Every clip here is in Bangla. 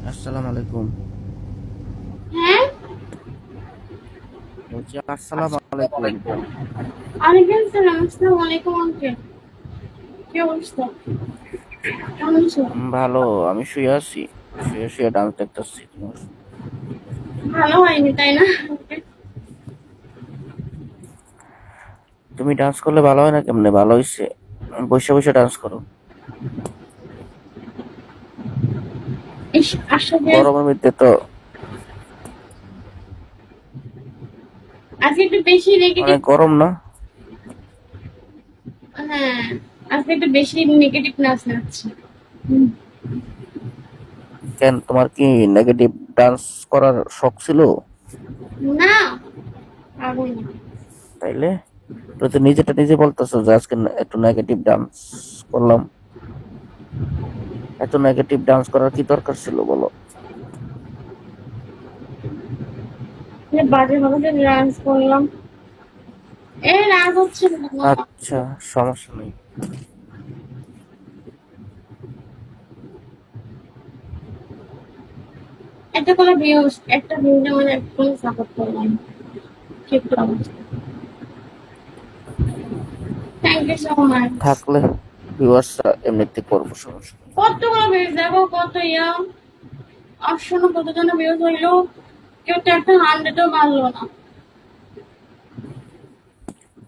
আসসালামু আলাইকুম। হ্যাঁ। বলছি আসসালামু আলাইকুম। ওয়ালাইকুম সালাম। আসসালামু আলাইকুম আঙ্কেল। কি অবস্থা? কেমন আছো? ভালো। আমি শুয়ে আছি, শুয়ে শুয়ে ডান্স দেখতেছি তোমার। ভালো হয়নি তাই না? তুমি ডান্স করলে ভালো হয় না কেমনে? ভালো হইছে, বসে বসে ডান্স করো। ইস, আসলে গরমের মধ্যে তো আজকে একটু বেশি নেগেটিভ। অনেক গরম না? হ্যাঁ, আজকে একটু বেশি নেগেটিভ নাচ নাচছি। কেন, তোমার কি নেগেটিভ ডান্স করার শখ ছিল? না, পাগল না। তাইলে তো তো নিজেটা নিজে বলতেছো যে আজকে একটু নেগেটিভ ডান্স করলাম। এত নেগেটিভ ডান্স করার কি দরকার ছিল বলো? বাজে ভাবে ডান্স করলাম। রাগ হচ্ছে না। আচ্ছা, সমস্যা নেই। একটা করে ভিউজ, একটা ভিউজ আমার একদম সাপোর্ট করলাম। ঠিক অবস্থা। Thank you so much. থাকলে ভিউয়ার্সরা এমনিতে করবো, সমস্যা নেই। কতগুলো ভিউজ দেবো, কত ইয়া 800 না কত জন ভিউজ হইলো, কেউ তো একটা 100ও মারলো না।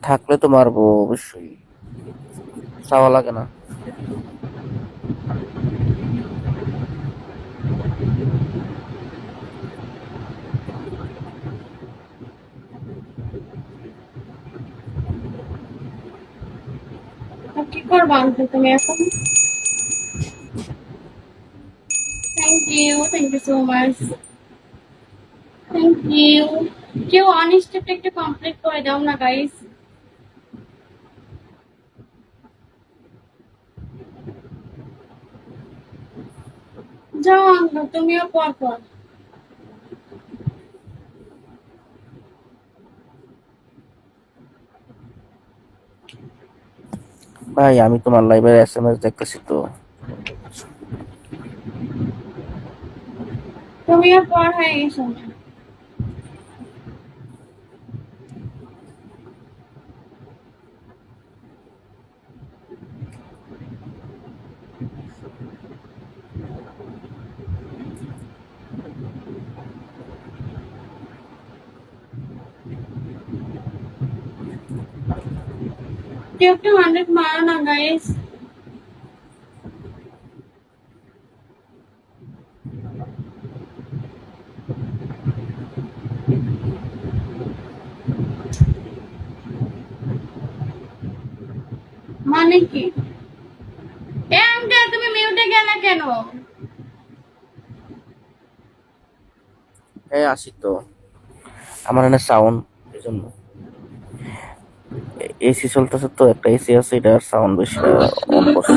থাকলে তো মারবো অবশ্যই, চাওয়া লাগে না। কি করবা আনতে তুমি এখন? Thank you so much. Thank you. কেউ অনিষ্টটা একটু কমপ্লিট করে দাও না গাইস। যাও আনলো, তুমিও পর পর। ভাই, আমি তোমার লাইভের SMS দেখতেছি তো। তুমিও পর হয়ে গেছো না। কেউ একটু 100 মারো না গাইস। মানে কি? তুমি মিউটে গেলে কেন? হ্যাঁ, আসি তো। আমার এখানে সাউন্ড, এই জন্য। এসি চলতেছে তো, একটা এসি আছে, এটার সাউন্ড বেশি অন করছে।